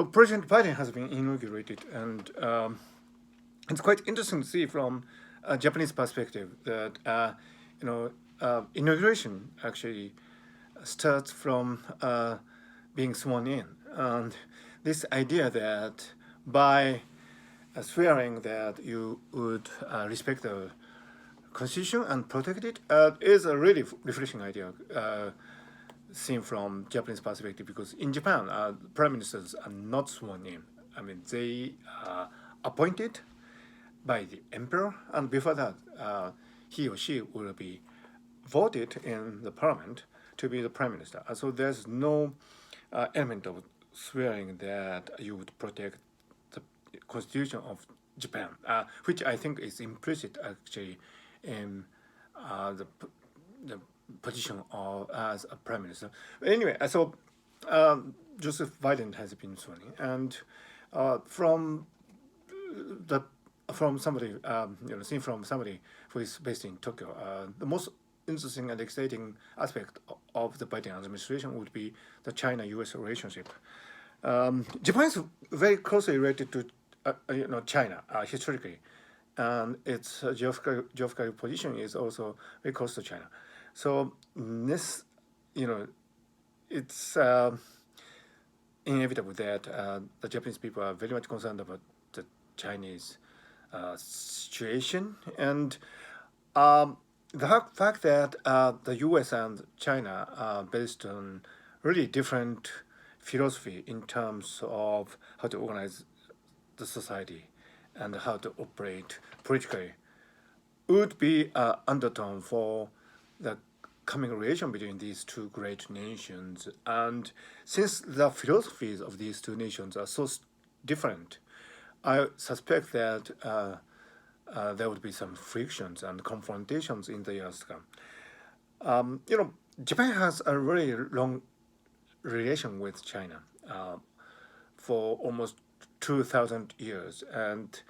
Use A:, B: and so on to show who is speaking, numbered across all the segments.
A: So President Biden has been inaugurated, and it's quite interesting to see from a Japanese perspective that inauguration actually starts from being sworn in, and this idea that by swearing that you would respect the constitution and protect it is a really refreshing idea. Seen from Japanese perspective, because in Japan, prime ministers are not sworn in. I mean, they are appointed by the emperor, and before that, he or she will be voted in the parliament to be the prime minister. So there's no element of swearing that you would protect the constitution of Japan, which I think is implicit actually in the position of as a prime minister. But anyway, so Joseph Biden has been sworn in, and from the from somebody seen from somebody who is based in Tokyo, the most interesting and exciting aspect of the Biden administration would be the China-U.S. relationship. Japan is very closely related to China historically, and its geographical position is also very close to China. So this, it's inevitable that the Japanese people are very much concerned about the Chinese situation, and the fact that the U.S. and China are based on really different philosophy in terms of how to organize the society and how to operate politically would be an undertone for the coming relation between these two great nations. And since the philosophies of these two nations are so different, I suspect that there would be some frictions and confrontations in the years to come. Japan has a very long relation with China for almost 2,000 years, and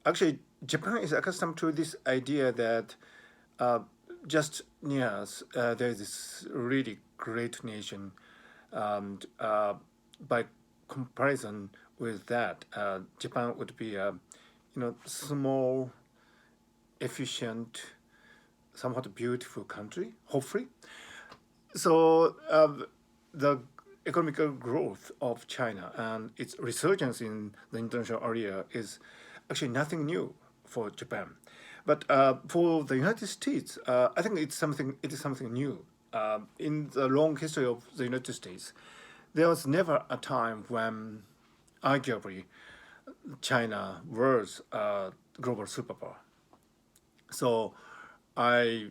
A: actually Japan is accustomed to this idea that just near us, there is this really great nation, and by comparison with that, Japan would be a small, efficient, somewhat beautiful country, hopefully. So the economic growth of China and its resurgence in the international area is actually nothing new for Japan. But for the United States, I think it is something new. In the long history of the United States, there was never a time when, arguably, China was a global superpower. So I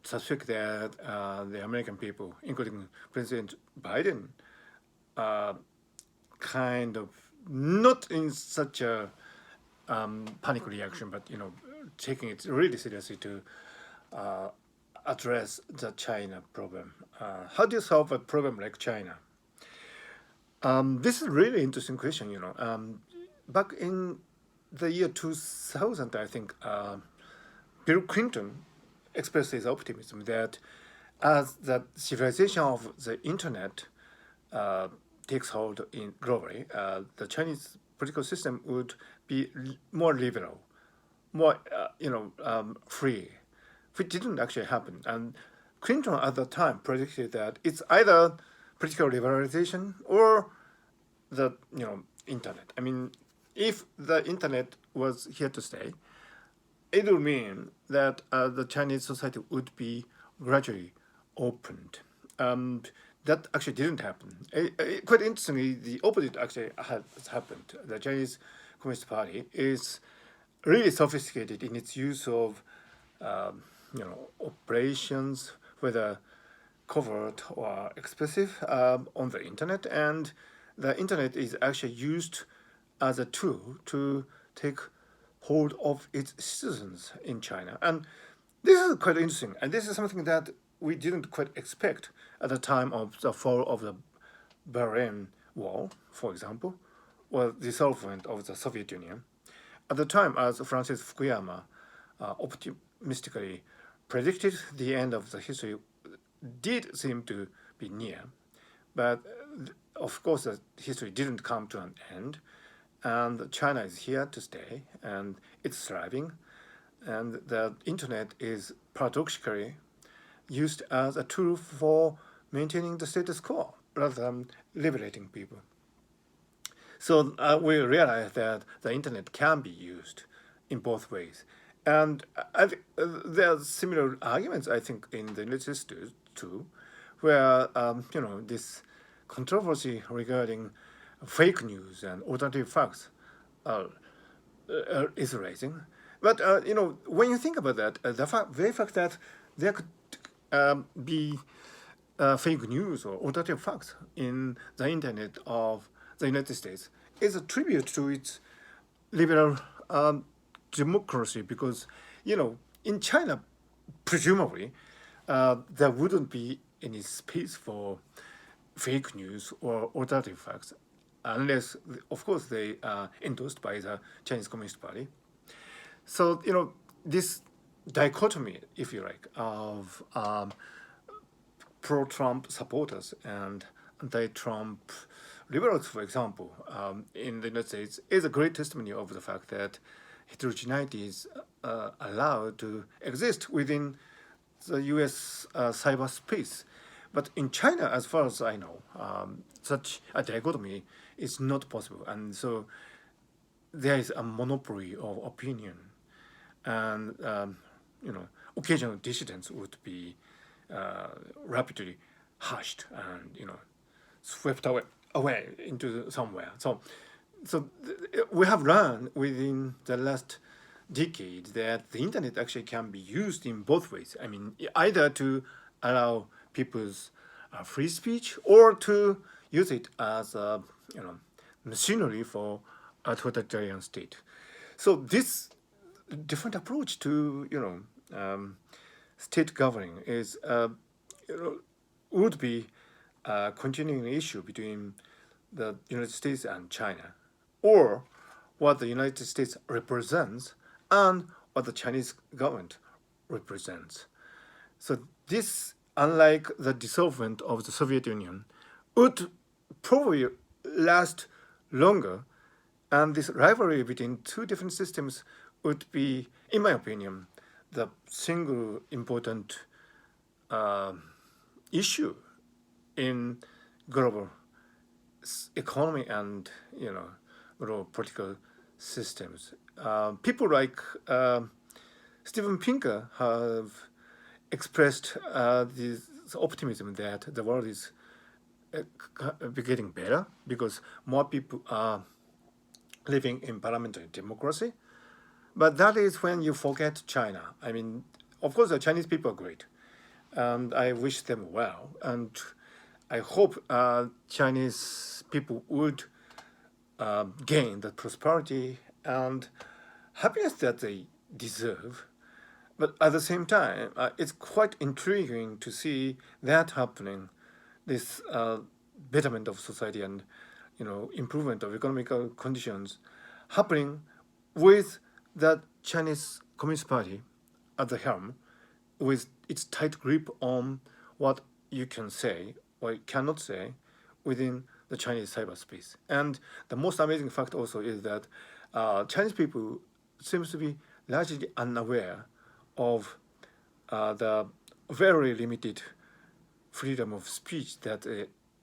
A: suspect that the American people, including President Biden, kind of not in such a panic reaction, but taking it really seriously to address the China problem. How do you solve a problem like China? This is a really interesting question. Back in the year 2000, I think Bill Clinton expressed his optimism that as the civilization of the internet takes hold in globally, the Chinese political system would be more liberal, more free, which didn't actually happen. And Clinton at the time predicted that it's either political liberalization or the internet. I mean, if the internet was here to stay, it would mean that the Chinese society would be gradually opened. That actually didn't happen. Quite interestingly, the opposite actually has happened. The Chinese Communist Party is really sophisticated in its use of operations, whether covert or explicit, on the internet, and the internet is actually used as a tool to take hold of its citizens in China. And this is quite interesting, and this is something that we didn't quite expect at the time of the fall of the Berlin Wall, for example, or the dissolvement of the Soviet Union. At the time, as Francis Fukuyama optimistically predicted, the end of the history did seem to be near. But of course, the history didn't come to an end, and China is here to stay, and it's thriving, and the internet is paradoxically used as a tool for maintaining the status quo rather than liberating people. So we realize that the internet can be used in both ways. And there are similar arguments, I think, in the United States too, where this controversy regarding fake news and alternative facts uh, is rising. But when you think about that, the very fact that there could be fake news or alternative facts in the internet of the United States is a tribute to its liberal democracy, because in China, presumably, there wouldn't be any space for fake news or alternative facts unless, of course, they are endorsed by the Chinese Communist Party. So this dichotomy, if you like, of pro-Trump supporters and anti-Trump liberals, for example, in the United States, is a great testimony of the fact that heterogeneity is allowed to exist within the U.S. Cyberspace. But in China, as far as I know, such a dichotomy is not possible. And so there is a monopoly of opinion. And, occasional dissidents would be rapidly hushed and, swept away into somewhere. So we have learned within the last decade that the internet actually can be used in both ways. I mean, either to allow people's free speech or to use it as a machinery for a totalitarian state. So this different approach to state governing is would be a continuing issue between the United States and China, or what the United States represents and what the Chinese government represents. So this, unlike the dissolvement of the Soviet Union, would probably last longer, and this rivalry between two different systems would be, in my opinion, the single important issue in global economy and global political systems. People like Steven Pinker have expressed this optimism that the world is getting better because more people are living in parliamentary democracy. But that is when you forget China. I mean, of course, the Chinese people are great, and I wish them well. And I hope Chinese people would gain the prosperity and happiness that they deserve. But at the same time, it's quite intriguing to see that happening, this betterment of society and improvement of economical conditions happening with the Chinese Communist Party at the helm, with its tight grip on what you can say or you cannot say within the Chinese cyberspace. And the most amazing fact also is that Chinese people seems to be largely unaware of the very limited freedom of speech that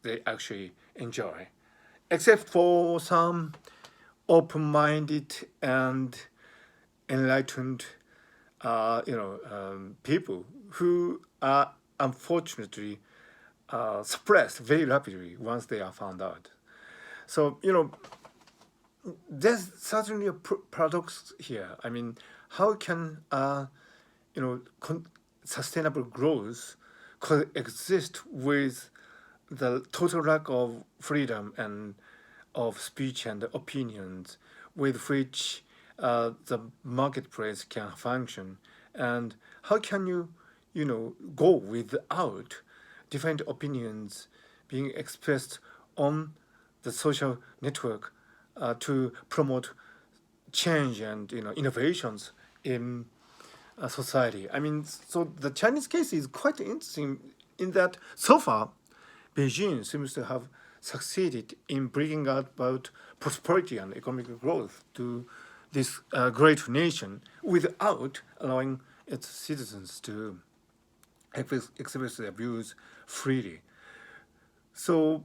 A: they actually enjoy, except for some open-minded and enlightened, people who are unfortunately suppressed very rapidly once they are found out. So there's certainly a paradox here. I mean, how can sustainable growth coexist with the total lack of freedom and of speech and opinions with which the marketplace can function, and how can you go without different opinions being expressed on the social network to promote change and innovations in society. I mean, so the Chinese case is quite interesting in that so far Beijing seems to have succeeded in bringing about prosperity and economic growth to this great nation without allowing its citizens to express their views freely. So,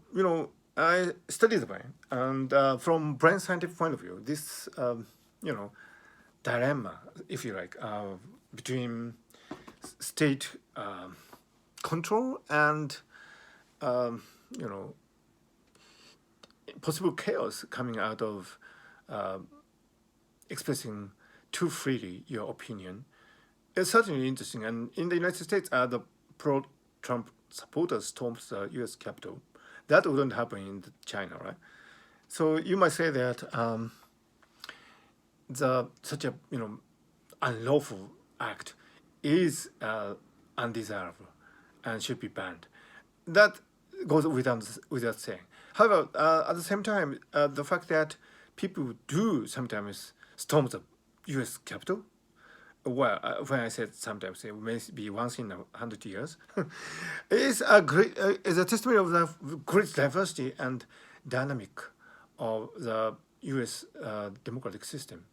A: I study the brain, and from brain scientific point of view, this, you know, dilemma, if you like, between state control and, um, you know, possible chaos coming out of expressing too freely your opinion is certainly interesting. And in the United States, the pro-Trump supporters stormed the U.S. Capitol. That wouldn't happen in China, right? So you might say that the such a unlawful act is undesirable and should be banned. That goes without saying. However, at the same time, the fact that people do sometimes storm the U.S. Capitol, well, when I said sometimes, it may be once in 100 years, is a testimony of the great diversity and dynamic of the U.S. Democratic system.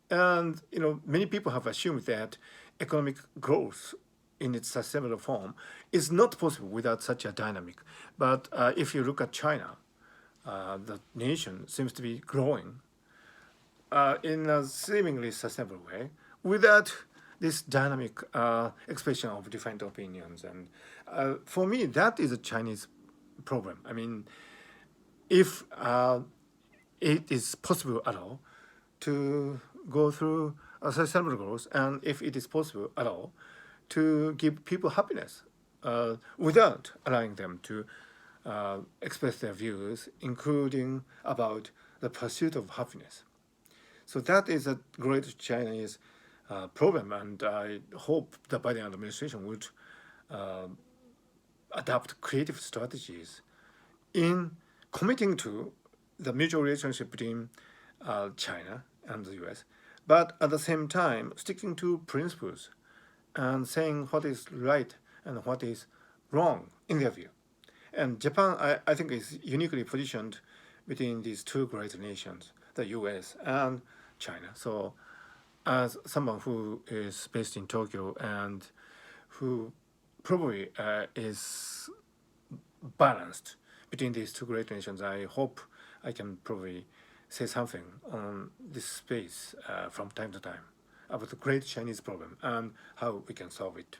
A: And many people have assumed that economic growth in its sustainable form is not possible without such a dynamic. But if you look at China, the nation seems to be growing in a seemingly sustainable way without this dynamic expression of different opinions. And for me, that is a Chinese problem. I mean, if it is possible at all to go through a sustainable growth, and if it is possible at all to give people happiness without allowing them to express their views, including about the pursuit of happiness. So that is a great Chinese problem, and I hope the Biden administration would adopt creative strategies in committing to the mutual relationship between China and the U.S., but at the same time sticking to principles and saying what is right and what is wrong in their view. And Japan, I think, is uniquely positioned between these two great nations, the U.S. and China. So, as someone who is based in Tokyo and who probably is balanced between these two great nations, I hope I can probably say something on this space from time to time about the great Chinese problem and how we can solve it.